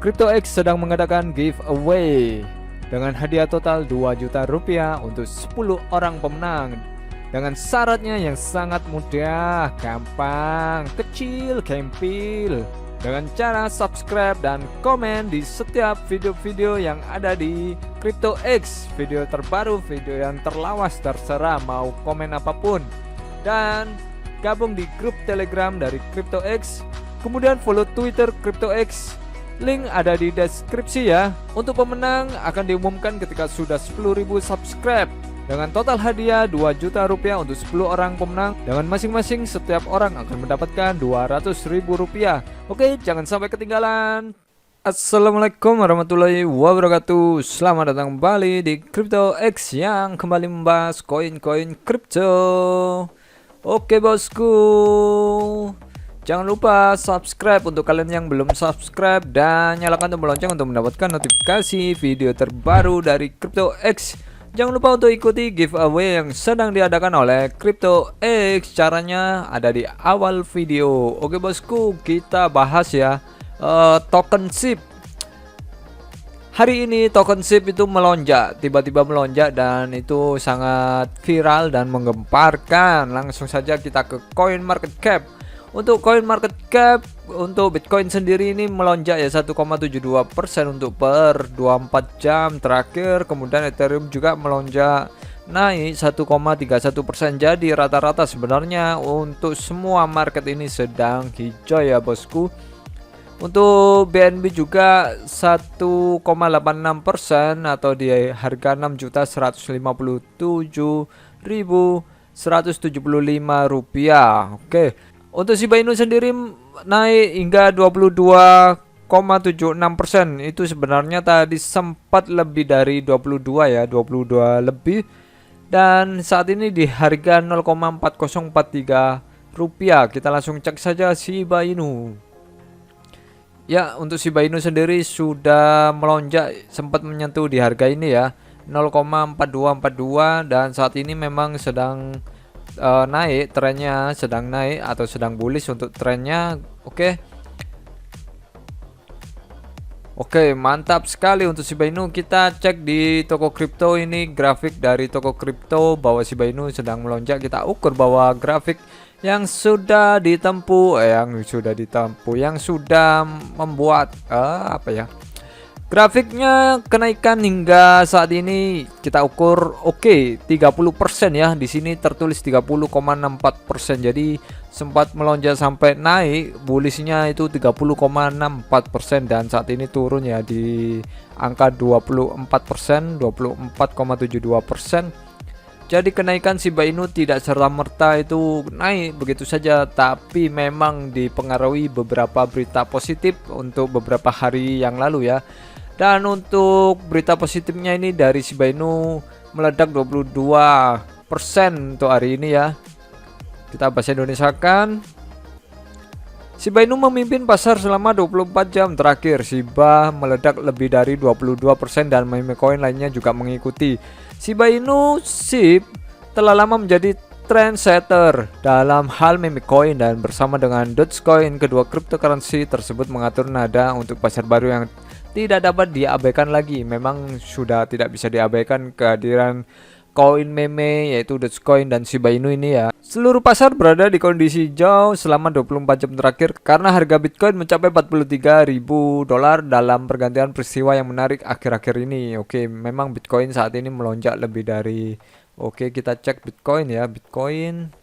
CryptoX sedang mengadakan giveaway dengan hadiah total 2 juta rupiah untuk 10 orang pemenang dengan syaratnya yang sangat mudah, gampang, kecil, gempil, dengan cara subscribe dan komen di setiap video-video yang ada di CryptoX. Video terbaru, video yang terlawas, terserah mau komen apapun, dan gabung di grup Telegram dari CryptoX. Kemudian follow Twitter CryptoX, link ada di deskripsi ya. Untuk pemenang akan diumumkan ketika sudah 10.000 subscribe dengan total hadiah 2 juta rupiah untuk 10 orang pemenang, dengan masing-masing setiap orang akan mendapatkan 200.000 rupiah. Oke, jangan sampai ketinggalan. Assalamualaikum warahmatullahi wabarakatuh. Selamat datang kembali di CryptoX yang kembali membahas koin-koin kripto. Oke bosku, jangan lupa subscribe untuk kalian yang belum subscribe, dan nyalakan tombol lonceng untuk mendapatkan notifikasi video terbaru dari CryptoX. Jangan lupa untuk ikuti giveaway yang sedang diadakan oleh CryptoX. Caranya ada di awal video. Oke bosku, kita bahas ya token SHIB. Hari ini token SHIB itu melonjak, tiba-tiba melonjak, dan itu sangat viral dan menggemparkan. Langsung saja kita ke coin market cap. Untuk coin market cap untuk Bitcoin sendiri ini melonjak ya 1,72% untuk per 24 jam terakhir. Kemudian Ethereum juga melonjak naik 1,31%. Jadi rata-rata sebenarnya untuk semua market ini sedang hijau ya bosku. Untuk BNB juga 1,86% atau di harga 6.157.175 rupiah. Oke. Untuk Shiba Inu sendiri naik hingga 22,76%. Itu sebenarnya tadi sempat lebih dari 22 ya, 22 lebih. Dan saat ini di harga 0,4043 rupiah. Kita langsung cek saja Shiba Inu. Ya, untuk Shiba Inu sendiri sudah melonjak, sempat menyentuh di harga ini ya 0,4242, dan saat ini memang sedang naik, trennya sedang naik atau sedang bullish untuk trennya. Oke, mantap sekali untuk Shiba Inu. Kita cek di toko kripto ini, grafik dari toko kripto bahwa Shiba Inu sedang melonjak. Kita ukur bahwa grafik yang sudah ditempuh, yang sudah membuat grafiknya kenaikan hingga saat ini kita ukur 30% ya. Di sini tertulis 30,64%. Jadi sempat melonjak sampai naik, bullishnya itu 30,64%, dan saat ini turun ya di angka 24%, 24,72%. Jadi kenaikan Shiba Inu tidak serta-merta itu naik begitu saja, tapi memang dipengaruhi beberapa berita positif untuk beberapa hari yang lalu ya. Dan untuk berita positifnya ini dari Shiba Inu meledak 22% untuk hari ini ya. Kita bahasa Indonesia kan. Shiba Inu memimpin pasar selama 24 jam terakhir. Shiba meledak lebih dari 22% dan meme coin lainnya juga mengikuti. Shiba Inu SHIB telah lama menjadi trendsetter dalam hal meme coin, dan bersama dengan Dogecoin, kedua cryptocurrency tersebut mengatur nada untuk pasar baru yang tidak dapat diabaikan lagi. Memang sudah tidak bisa diabaikan kehadiran koin meme yaitu Dogecoin dan Shiba Inu ini ya. Seluruh pasar berada di kondisi hijau selama 24 jam terakhir karena harga Bitcoin mencapai 43.000 dolar dalam pergantian peristiwa yang menarik akhir-akhir ini. Oke, memang Bitcoin saat ini melonjak lebih dari kita cek Bitcoin ya, Bitcoin.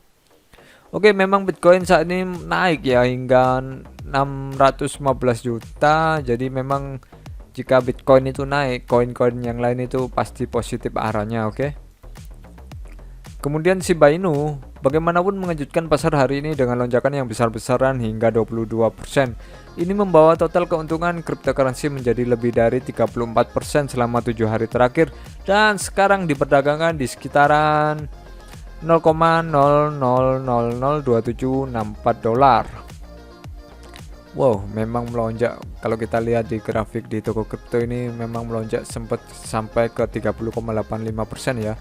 Oke, memang Bitcoin saat ini naik ya hingga 615 juta. Jadi memang jika Bitcoin itu naik, koin-koin yang lain itu pasti positif arahnya. Kemudian Shiba Inu bagaimanapun mengejutkan pasar hari ini dengan lonjakan yang besar-besaran hingga 22%. Ini membawa total keuntungan cryptocurrency menjadi lebih dari 34% selama 7 hari terakhir, dan sekarang diperdagangkan di sekitaran 0,00002764 dolar. Wow, memang melonjak. Kalau kita lihat di grafik di toko kripto ini memang melonjak sempat sampai ke 30,85% ya.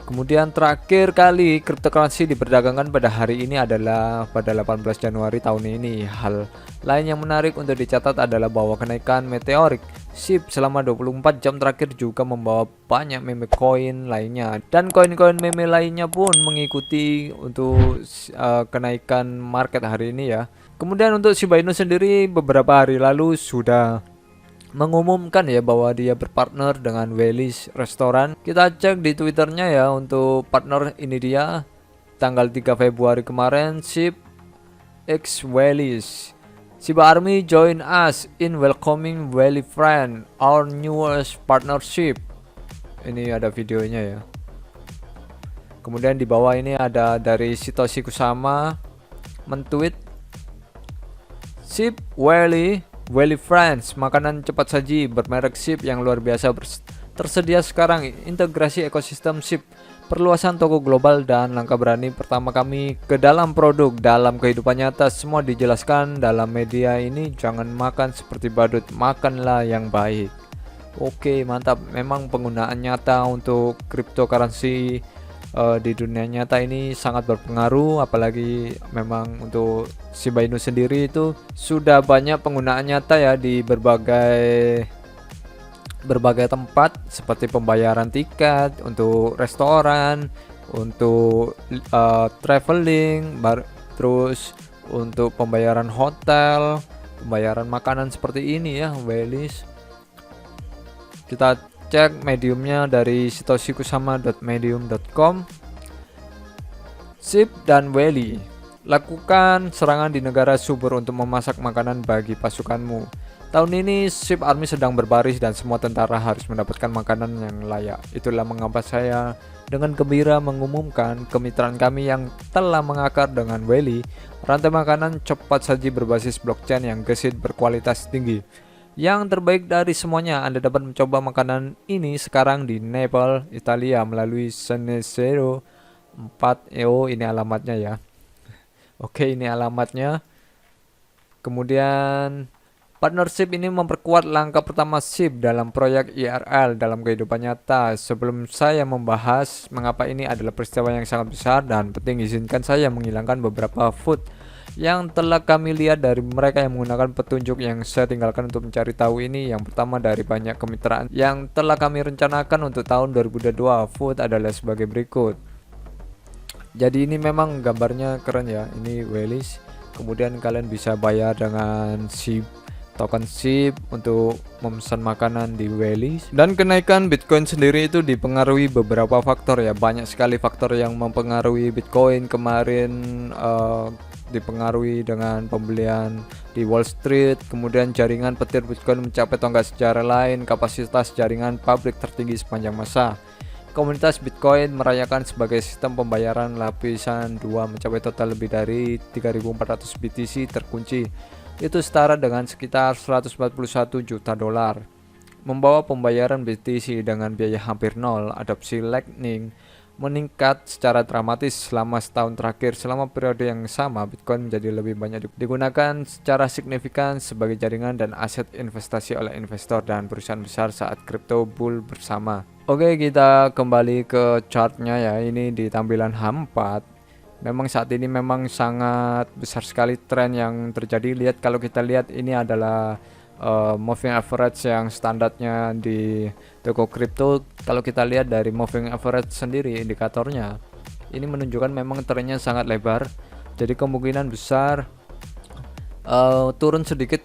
Kemudian terakhir kali cryptocurrency diperdagangkan pada hari ini adalah pada 18 Januari tahun ini. Hal lain yang menarik untuk dicatat adalah bahwa kenaikan meteorik SHIB selama 24 jam terakhir juga membawa banyak meme coin lainnya, dan koin-koin meme lainnya pun mengikuti untuk kenaikan market hari ini ya. Kemudian untuk Shiba Inu sendiri beberapa hari lalu sudah mengumumkan ya bahwa dia berpartner dengan Wellies Restoran. Kita cek di Twitternya ya, untuk partner ini dia tanggal 3 Februari kemarin, SHIB X Wellies. Shiba Army join us in welcoming Welly friend, our newest partnership. Ini ada videonya ya. Kemudian di bawah ini ada dari Satoshi Kusama mentweet, SHIB Welly Friends, makanan cepat saji bermerek SHIB yang luar biasa tersedia sekarang. Integrasi ekosistem SHIB, perluasan toko global, dan langkah berani pertama kami ke dalam produk. Dalam kehidupan nyata semua dijelaskan dalam media ini. Jangan makan seperti badut, makanlah yang baik. Oke, mantap. Memang penggunaan nyata untuk cryptocurrency di dunia nyata ini sangat berpengaruh, apalagi memang untuk Shiba Inu sendiri itu sudah banyak penggunaan nyata ya di berbagai tempat, seperti pembayaran tiket untuk restoran, untuk traveling, terus untuk pembayaran hotel, pembayaran makanan seperti ini ya, Wellies. Kita cek mediumnya dari satoshi-kusama.medium.com. SHIB dan Welly, lakukan serangan di negara subur untuk memasak makanan bagi pasukanmu. Tahun ini SHIB Army sedang berbaris dan semua tentara harus mendapatkan makanan yang layak. Itulah mengapa saya dengan gembira mengumumkan kemitraan kami yang telah mengakar dengan Welly, rantai makanan cepat saji berbasis blockchain yang gesit berkualitas tinggi. Yang terbaik dari semuanya, Anda dapat mencoba makanan ini sekarang di Naples, Italia melalui Senezero 4. Ini alamatnya ya. Oke, ini alamatnya. Kemudian partnership ini memperkuat langkah pertama SHIB dalam proyek IRL dalam kehidupan nyata. Sebelum saya membahas mengapa ini adalah peristiwa yang sangat besar dan penting, izinkan saya menghilangkan beberapa food yang telah kami lihat dari mereka yang menggunakan petunjuk yang saya tinggalkan untuk mencari tahu ini. Yang pertama, dari banyak kemitraan yang telah kami rencanakan untuk tahun 2022, food adalah sebagai berikut. Jadi ini memang gambarnya keren ya, ini Wellies. Kemudian kalian bisa bayar dengan SHIB, token SHIB untuk memesan makanan di Wellies. Dan kenaikan Bitcoin sendiri itu dipengaruhi beberapa faktor ya, banyak sekali faktor yang mempengaruhi Bitcoin kemarin. Dipengaruhi dengan pembelian di Wall Street, kemudian jaringan petir Bitcoin mencapai tonggak sejarah lain, kapasitas jaringan publik tertinggi sepanjang masa. Komunitas Bitcoin merayakan sebagai sistem pembayaran lapisan 2 mencapai total lebih dari 3.400 BTC terkunci. Itu setara dengan sekitar 141 juta dolar. Membawa pembayaran BTC dengan biaya hampir nol. Adopsi Lightning meningkat secara dramatis selama setahun terakhir. Selama periode yang sama, Bitcoin menjadi lebih banyak digunakan secara signifikan sebagai jaringan dan aset investasi oleh investor dan perusahaan besar saat crypto bull bersama. Oke, kita kembali ke chartnya ya. Ini di tampilan H4. Memang saat ini memang sangat besar sekali tren yang terjadi. Lihat, kalau kita lihat ini adalah moving average yang standarnya di toko kripto. Kalau kita lihat dari moving average sendiri, indikatornya ini menunjukkan memang trennya sangat lebar. Jadi kemungkinan besar turun sedikit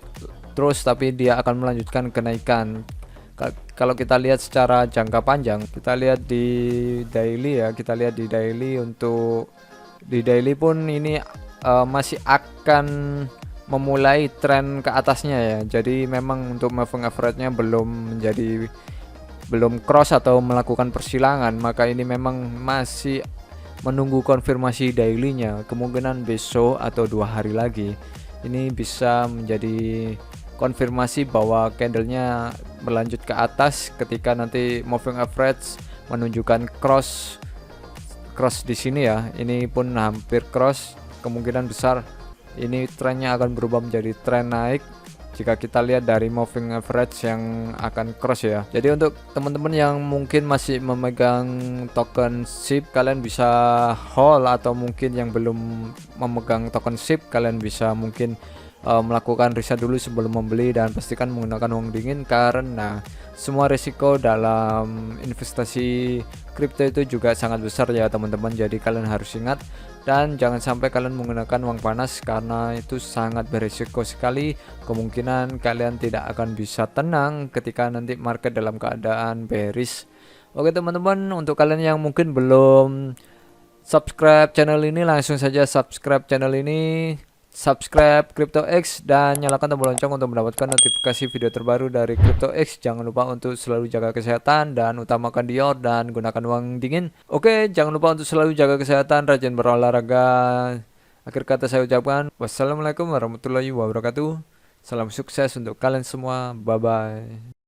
terus, tapi dia akan melanjutkan kenaikan. Kalau kita lihat secara jangka panjang, kita lihat di daily ya, kita lihat di daily. Untuk di daily pun ini masih akan memulai tren ke atasnya ya. Jadi memang untuk moving average-nya belum cross atau melakukan persilangan, maka ini memang masih menunggu konfirmasi daily-nya. Kemungkinan besok atau 2 hari lagi ini bisa menjadi konfirmasi bahwa candlenya berlanjut ke atas ketika nanti moving average menunjukkan cross di sini ya. Ini pun hampir cross, kemungkinan besar ini trennya akan berubah menjadi tren naik. jika kita lihat dari moving average yang akan cross ya. Jadi untuk teman-teman yang mungkin masih memegang token SHIB, kalian bisa hold, atau mungkin yang belum memegang token SHIB, kalian bisa mungkin melakukan riset dulu sebelum membeli, dan pastikan menggunakan uang dingin karena semua risiko dalam investasi kripto itu juga sangat besar ya teman-teman. Jadi kalian harus ingat, dan jangan sampai kalian menggunakan uang panas karena itu sangat berisiko sekali. Kemungkinan kalian tidak akan bisa tenang ketika nanti market dalam keadaan bearish. Oke teman-teman, untuk kalian yang mungkin belum subscribe channel ini, langsung saja subscribe channel ini, subscribe CryptoX, dan nyalakan tombol lonceng untuk mendapatkan notifikasi video terbaru dari CryptoX. Jangan lupa untuk selalu jaga kesehatan dan utamakan dior, dan gunakan uang dingin. Oke, jangan lupa untuk selalu jaga kesehatan, rajin berolahraga. Akhir kata saya ucapkan wassalamualaikum warahmatullahi wabarakatuh. Salam sukses untuk kalian semua. Bye bye.